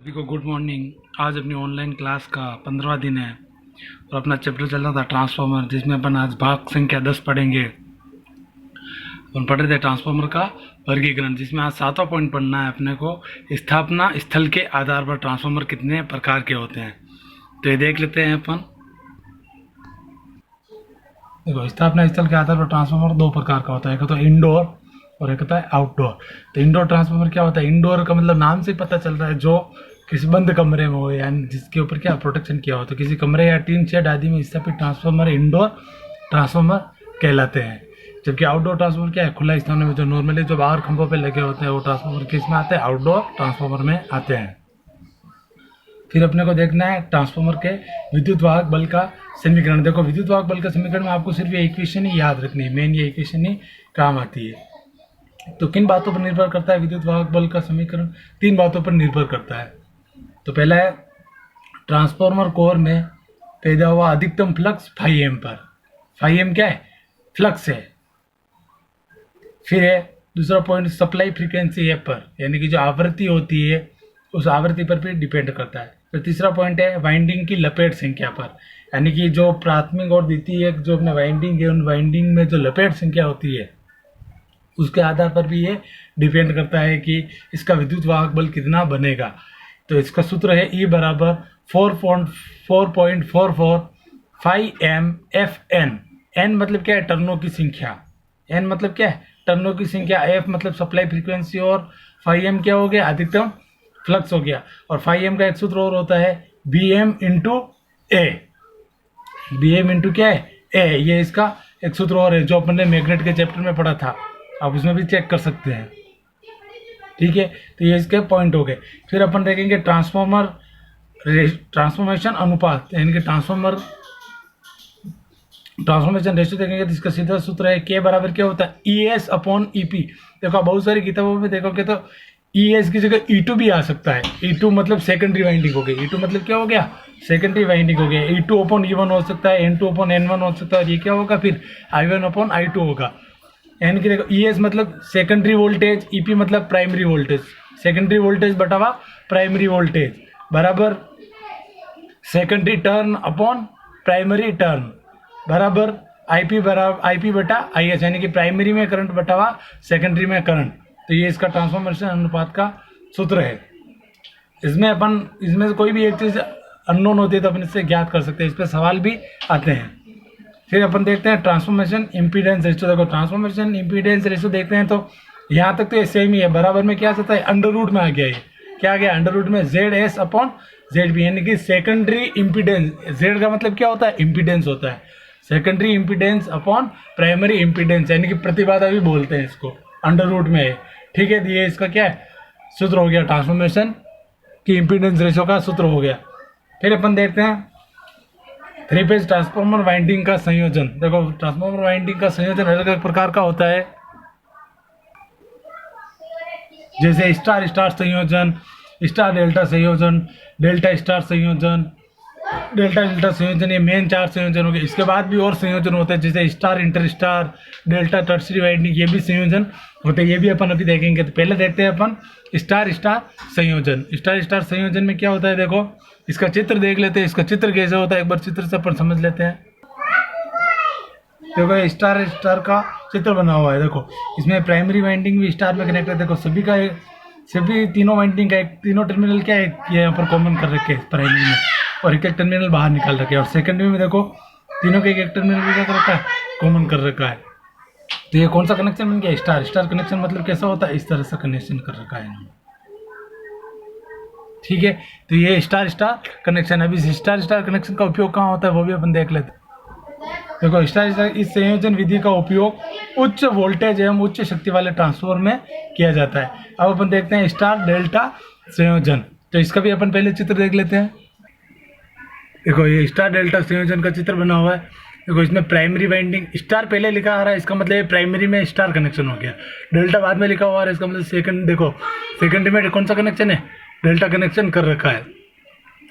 सभी को good morning. आज अपनी ऑनलाइन क्लास का 15वां दिन है और अपना चैप्टर चल रहा था ट्रांसफार्मर, जिसमें अपन आज भाग संख्या 10 पढ़ेंगे। अपन पढ़ रहे थे ट्रांसफार्मर का वर्गीकरण, जिसमें आज 7वां पॉइंट पढ़ना है अपने को। स्थापना स्थल के आधार पर ट्रांसफार्मर कितने प्रकार के होते हैं, तो ये देख लेते हैं अपन। देखो, स्थापना स्थल के आधार पर ट्रांसफार्मर दो प्रकार का होता है, एक तो इंडोर और एक होता है आउटडोर। तो इंडोर ट्रांसफार्मर क्या होता है? इंडोर का मतलब नाम से पता चल रहा है, जो किसी बंद कमरे में हो, यानी जिसके ऊपर क्या प्रोटेक्शन किया हो। तो किसी कमरे या टीन शेड आदि में स्थापित ट्रांसफार्मर इंडोर ट्रांसफार्मर कहलाते हैं। जबकि आउटडोर ट्रांसफार्मर क्या है? खुला स्थान में जो नॉर्मली जो बाहर खंभों पे लगे होते हैं, वो ट्रांसफार्मर किस में आते हैं? आउटडोर ट्रांसफार्मर में आते हैं। फिर अपने को देखना है ट्रांसफार्मर के विद्युत वाहक बल का समीकरण। देखो, विद्युत वाहक बल का समीकरण में आपको सिर्फ ये इक्वेशन ही याद रखनी है, मेन ये इक्वेशन ही काम आती है। तो किन बातों पर निर्भर करता है विद्युत वाहक बल का समीकरण? तीन बातों पर निर्भर करता है। तो पहला है ट्रांसफार्मर कोर में पैदा हुआ अधिकतम फ्लक्स φm पर। φm क्या है? फ्लक्स है। फिर है दूसरा पॉइंट सप्लाई फ्रीक्वेंसी एफ पर, यानी कि जो आवृत्ति होती है उस आवृत्ति पर भी डिपेंड करता है। फिर तीसरा पॉइंट है वाइंडिंग की लपेट संख्या पर, यानी कि जो प्राथमिक और द्वितीयक जो अपने वाइंडिंग है, उन वाइंडिंग में जो लपेट संख्या होती है उसके आधार पर भी ये डिपेंड करता है कि इसका विद्युत वाहक बल कितना बनेगा। तो इसका सूत्र है E बराबर 4.44 φm Fn। n मतलब क्या है? टर्नों की संख्या। n मतलब क्या है? टर्नों की संख्या। f मतलब सप्लाई फ्रीक्वेंसी और φm क्या हो गया? अधिकतम फ्लक्स हो गया। और φm का एक सूत्र और होता है bm इंटू ए। bm इंटू क्या है? a। ये इसका एक सूत्र और है जो अपन ने मैग्नेट के चैप्टर में पढ़ा था, आप उसमें भी चेक कर सकते हैं। ठीक है, तो ये इसके पॉइंट हो गए। फिर अपन देखेंगे ट्रांसफॉर्मेशन अनुपात, यानी कि ट्रांसफॉर्मेशन रेशियो देखेंगे। तो इसका सीधा सूत्र है K बराबर क्या होता है? ES/EP। देखो, बहुत सारी किताबों में देखोगे तो ES की जगह E2 भी आ सकता है। E2 मतलब सेकेंडरी वाइंडिंग हो गई। E2 मतलब क्या हो गया? सेकेंडरी वाइंडिंग हो गया। E2/E1 हो सकता है, N2/N1 हो सकता है, और ये क्या होगा? फिर I1/I2 होगा। यानी कि देखो, ES मतलब सेकेंडरी वोल्टेज, EP मतलब प्राइमरी वोल्टेज। सेकेंडरी वोल्टेज बटावा प्राइमरी वोल्टेज बराबर secondary turn upon primary turn बराबर IP बटा IS, यानी कि प्राइमरी में करंट बटावा सेकेंडरी में करंट। तो ये इसका ट्रांसफॉर्मेशन अनुपात का सूत्र है। इसमें से कोई भी एक चीज़ अननोन होती है तो अपन इससे ज्ञात कर सकते हैं। इस पर सवाल भी आते हैं। फिर अपन देखते हैं ट्रांसफॉर्मेशन इम्पीडेंस रेशियो। देखो, ट्रांसफॉर्मेशन इम्पीडेंस रेशियो देखते हैं तो यहाँ तक तो ये सेम ही है। बराबर में क्या आता है? अंडर रूट में आ गया। ये क्या आ गया? अंडर रूट में ZS/ZB, यानी कि सेकेंडरी इम्पीडेंस। Z का मतलब क्या होता है? इम्पीडेंस होता है। Secondary impedance upon primary impedance, यानी कि प्रतिबाधा भी बोलते हैं इसको, अंडर रूट में है। ठीक है, ये इसका क्या है? सूत्र हो गया। ट्रांसफॉर्मेशन की इम्पीडेंस रेशियो का सूत्र हो गया। फिर अपन देखते हैं थ्री फेज ट्रांसफार्मर वाइंडिंग का संयोजन। देखो, ट्रांसफार्मर वाइंडिंग का संयोजन अलग अलग प्रकार का होता है, जैसे स्टार स्टार संयोजन, स्टार डेल्टा संयोजन, डेल्टा स्टार संयोजन, डेल्टा डेल्टा संयोजन। ये मेन 4 संयोजन हो गए। इसके बाद भी और संयोजन होते हैं, जैसे star inter star, delta tertiary winding, ये भी संयोजन होते हैं। ये भी अपन अभी देखेंगे। तो पहले देखते हैं अपन स्टार स्टार संयोजन। स्टार स्टार संयोजन में क्या होता है? देखो, इसका चित्र देख लेते हैं। इसका चित्र कैसे होता है, एक बार चित्र से अपन समझ लेते हैं। देखो, ये स्टार स्टार का चित्र बना हुआ है। देखो, इसमें प्राइमरी वाइंडिंग भी स्टार में कनेक्ट है। देखो, सभी तीनों वाइंडिंग का तीनों टर्मिनल क्या है, ये यहाँ पर कॉमन कर रखे हैं प्राइमरी में, और एक टर्मिनल बाहर निकाल रखे हैं। और सेकेंडरी में देखो, तीनों के एक टर्मिनल भी क्या कर रखा है? कॉमन कर रखा है। तो ये कौन सा कनेक्शन बन गया? Star star connection. मतलब कैसा होता है? इस तरह से कनेक्शन कर रखा है इन्होंने। ठीक है, तो ये स्टार स्टार कनेक्शन। अभी स्टार स्टार कनेक्शन का उपयोग कहाँ होता है वो भी अपन देख लेते हैं। देखो, स्टार स्टार इस संयोजन विधि का उपयोग उच्च वोल्टेज एवं उच्च शक्ति वाले ट्रांसफार्मर में किया जाता है। अब अपन देखते हैं स्टार डेल्टा संयोजन। तो इसका भी अपन पहले चित्र देख लेते हैं। देखो, ये स्टार डेल्टा संयोजन का चित्र बना हुआ है। देखो, इसमें प्राइमरी वाइंडिंग स्टार पहले लिखा आ रहा है, इसका मतलब प्राइमरी में स्टार कनेक्शन हो गया। डेल्टा बाद में लिखा हुआ है, इसका मतलब सेकंड। देखो, सेकेंडरी में कौन सा कनेक्शन है? डेल्टा कनेक्शन कर रखा है।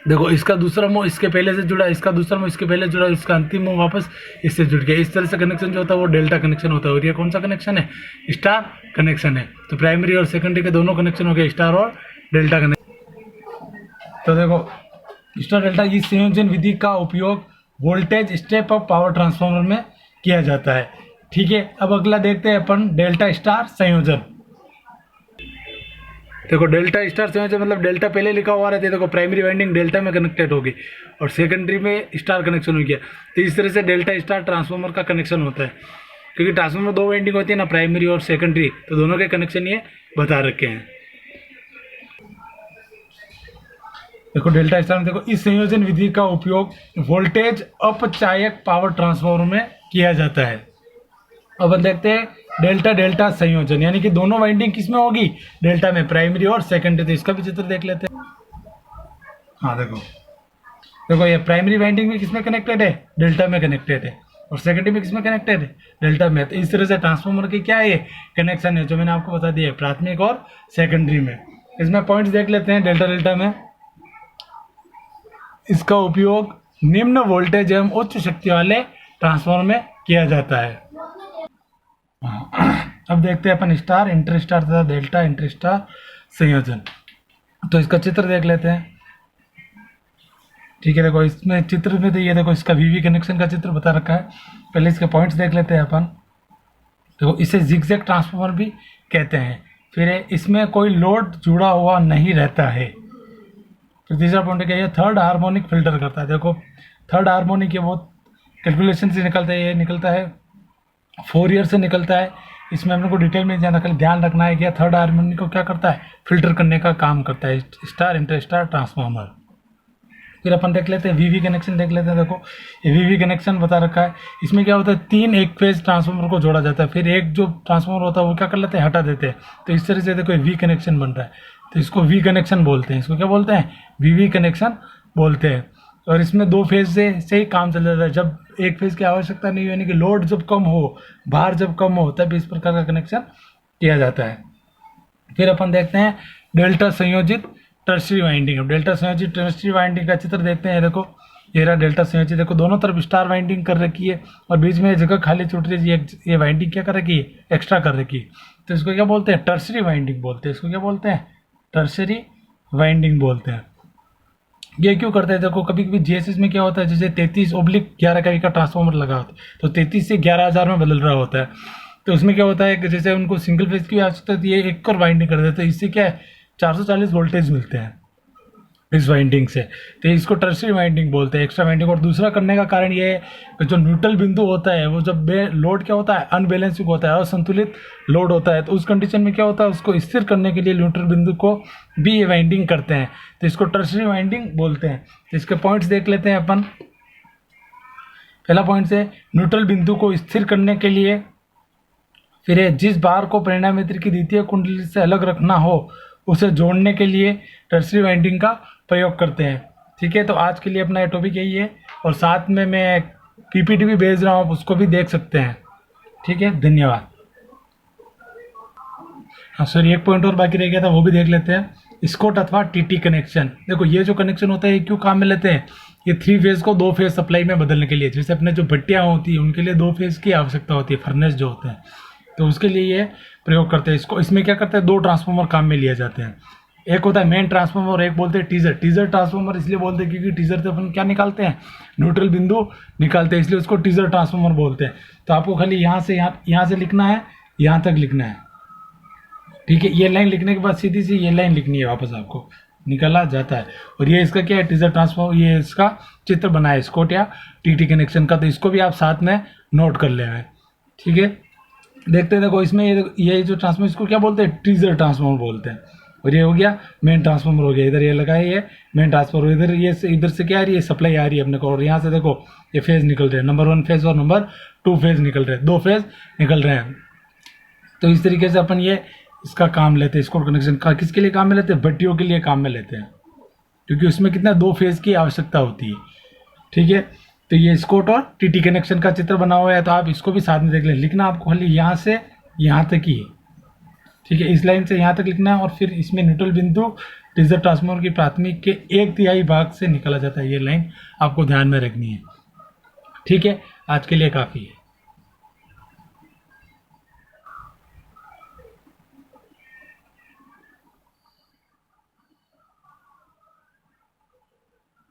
देखो, इसका दूसरा मुंह इसके पहले से जुड़ा, इसका दूसरा मुंह इसके पहले जुड़ा, इसका अंतिम मुंह वापस इससे जुड़ गया। इस तरह से कनेक्शन जो होता है वो डेल्टा कनेक्शन होता है। और ये कौन सा कनेक्शन है? स्टार कनेक्शन है। तो प्राइमरी और सेकेंडरी के दोनों कनेक्शन हो गए, स्टार और डेल्टा कनेक्शन। तो देखो स्टार डेल्टा इस संयोजन विधि का उपयोग voltage step up power transformer में किया जाता है। ठीक है, अब अगला देखते हैं अपन डेल्टा स्टार संयोजन। देखो डेल्टा स्टार संयोजन मतलब डेल्टा पहले लिखा हुआ रहता है, देखो प्राइमरी वाइंडिंग डेल्टा में कनेक्टेड होगी और सेकेंडरी में स्टार कनेक्शन हो गया, तो इस तरह से डेल्टा स्टार ट्रांसफार्मर का कनेक्शन होता है। क्योंकि ट्रांसफार्मर दो वाइंडिंग होती है ना, प्राइमरी और सेकेंडरी, तो दोनों के कनेक्शन ये बता रखे हैं। देखो डेल्टा स्टार में देखो इस संयोजन विधि का उपयोग वोल्टेज अपचायक पावर ट्रांसफार्मर में किया जाता है। अब हम देखते हैं डेल्टा डेल्टा संयोजन, यानी कि दोनों वाइंडिंग किसमें होगी, डेल्टा में, प्राइमरी और सेकेंडरी। तो इसका भी चित्र देख लेते हैं। हाँ देखो देखो ये प्राइमरी वाइंडिंग में किसमें कनेक्टेड है, डेल्टा में कनेक्टेड है, और सेकेंडरी में किसमें कनेक्टेड है, डेल्टा में। तो इस तरह से ट्रांसफार्मर की क्या है कनेक्शन है, जो मैंने आपको बता दिया है प्राथमिक और सेकेंडरी में। इसमें पॉइंट्स देख लेते हैं। डेल्टा डेल्टा में इसका उपयोग निम्न वोल्टेज एवं उच्च शक्ति वाले ट्रांसफार्मर में किया जाता है। अब देखते हैं अपन स्टार इंटर स्टार तथा डेल्टा इंटर स्टार संयोजन। तो इसका चित्र देख लेते हैं। ठीक है, देखो इसमें चित्र में तो ये देखो इसका वीवी कनेक्शन का चित्र बता रखा है। पहले इसके पॉइंट्स देख लेते हैं अपन। देखो इसे जिगजैग ट्रांसफार्मर भी कहते हैं। फिर इसमें कोई लोड जुड़ा हुआ नहीं रहता है। फिर तीसरा पॉइंट क्या है, थर्ड हार्मोनिक फिल्टर करता है। देखो थर्ड हार्मोनिक ये बहुत कैलकुलेशन से निकलता है, ये निकलता है 4 ईयर से निकलता है। इसमें हम लोग को डिटेल में ध्यान रखना है कि थर्ड हार्मोनिक को क्या करता है, फिल्टर करने का काम करता है स्टार इंटर स्टार ट्रांसफार्मर। फिर अपन देख लेते हैं वीवी कनेक्शन देख लेते हैं। देखो ये वीवी कनेक्शन बता रखा है। इसमें क्या होता है, 3 एक फेज ट्रांसफार्मर को जोड़ा जाता है, फिर एक जो ट्रांसफार्मर होता है वो क्या कर लेते हैं, हटा देते हैं। तो इस तरह से देखो वी कनेक्शन बन रहा है, तो इसको वी कनेक्शन बोलते हैं। इसको क्या बोलते हैं, वीवी कनेक्शन बोलते हैं। और इसमें 2 फेज से ही काम चल जाता है। जब एक फेज की आवश्यकता नहीं हो, यानी कि लोड जब कम हो, भार जब कम हो, तब इस प्रकार का कनेक्शन किया जाता है। फिर अपन देखते हैं डेल्टा संयोजित टर्शरी वाइंडिंग। अब डेल्टा संयोजित टर्शरी वाइंडिंग का चित्र देखते हैं। देखो ये रहा डेल्टा संयोजित। देखो दोनों तरफ स्टार वाइंडिंग कर रखी है और बीच में जगह खाली छूट रही है, ये वाइंडिंग क्या कर रखी है, एक्स्ट्रा कर रखी है। तो इसको क्या बोलते हैं, टर्शरी वाइंडिंग बोलते हैं। इसको क्या बोलते हैं, टर्शरी वाइंडिंग बोलते हैं। ये क्यों करते हैं, देखो कभी कभी जीएसएस में क्या होता है, जैसे 33/11 कभी का ट्रांसफार्मर लगा होता है, तो 33 से 11,000 में बदल रहा होता है। तो उसमें क्या होता है कि जैसे उनको सिंगल फेज की आवश्यकता होती है, एक और वाइंडिंग कर देते हैं। इससे क्या है, 440 वोल्टेज मिलते हैं इस वाइंडिंग से। तो इसको टर्शरी वाइंडिंग बोलते हैं, एक्स्ट्रा वाइंडिंग। और दूसरा करने का कारण ये है कि जो न्यूट्रल बिंदु होता है, वो जब लोड क्या होता है, अनबैलेंसिंग होता है, असंतुलित लोड होता है, तो उस कंडीशन में क्या होता है, उसको स्थिर करने के लिए न्यूट्रल बिंदु को भी ये वाइंडिंग करते हैं। तो इसको टर्शरी वाइंडिंग बोलते हैं। तो इसके पॉइंट्स देख लेते हैं अपन। पहला पॉइंट से न्यूट्रल बिंदु को स्थिर करने के लिए, फिर जिस बार को परिणामीत्र की द्वितीय कुंडली से अलग रखना हो, उसे जोड़ने के लिए टर्शरी वाइंडिंग का प्रयोग करते हैं। ठीक है, तो आज के लिए अपना ये टॉपिक यही है, और साथ में मैं पीपीटी भी भेज रहा हूँ, आप उसको भी देख सकते हैं। ठीक है, धन्यवाद। हाँ सर, एक पॉइंट और बाकी रह गया था, वो भी देख लेते हैं। स्कॉट अथवा टीटी कनेक्शन। देखो ये जो कनेक्शन होता है, ये क्यों काम में लेते हैं, ये 3 फेज को 2 फेज सप्लाई में बदलने के लिए। जैसे अपने जो भट्टियाँ होती है उनके लिए 2 फेज की आवश्यकता होती है, फर्नेस जो होते हैं, तो उसके लिए ये प्रयोग करते हैं इसको। इसमें क्या करते हैं, 2 ट्रांसफार्मर काम में लिए जाते हैं। एक होता है मेन ट्रांसफार्मर और एक बोलते हैं टीजर। टीजर ट्रांसफार्मर इसलिए बोलते हैं क्योंकि टीजर से अपन क्या निकालते हैं, न्यूट्रल बिंदु निकालते हैं, इसलिए उसको टीजर ट्रांसफार्मर बोलते हैं। तो आपको खाली यहाँ से लिखना है, यहाँ तक लिखना है। ठीक है, ये लाइन लिखने के बाद सीधी सी ये लाइन लिखनी है, वापस आपको निकाला जाता है। और ये इसका क्या है, टीजर ट्रांसफार्मर, ये इसका चित्र बना है स्कॉट या टीटी कनेक्शन का, तो इसको भी आप साथ में नोट कर ले। ठीक है, देखते हैं। देखो इसमें ये जो ट्रांसफार्मर, इसको क्या बोलते हैं, टीजर ट्रांसफार्मर बोलते हैं। और ये हो गया मेन ट्रांसफार्मर हो गया, इधर ये लगा है, ये मेन ट्रांसफार्मर। इधर से क्या आ रही है, सप्लाई आ रही है अपने को। और यहाँ से देखो ये फेज निकल रहे हैं, नंबर 1 फेज और नंबर 2 फेज निकल रहे हैं, 2 फेज निकल रहे हैं। तो इस तरीके से अपन ये इसका काम लेते हैं, स्कॉट कनेक्शन का। किसके लिए काम में लेते हैं, भट्टियों के लिए काम में लेते हैं, क्योंकि उसमें कितना 2 फेज की आवश्यकता होती है। ठीक है, तो ये स्कॉट और टीटी कनेक्शन का चित्र बना हुआ है, तो आप इसको भी साथ में देख लें। लिखना आपको खाली यहाँ से यहाँ तक ही है। ठीक है, इस लाइन से यहाँ तक लिखना है, और फिर इसमें न्यूट्रल बिंदु टीजर ट्रांसफार्मर की प्राथमिक के 1/3 भाग से निकाला जाता है। ये लाइन आपको ध्यान में रखनी है। ठीक है, आज के लिए काफ़ी है।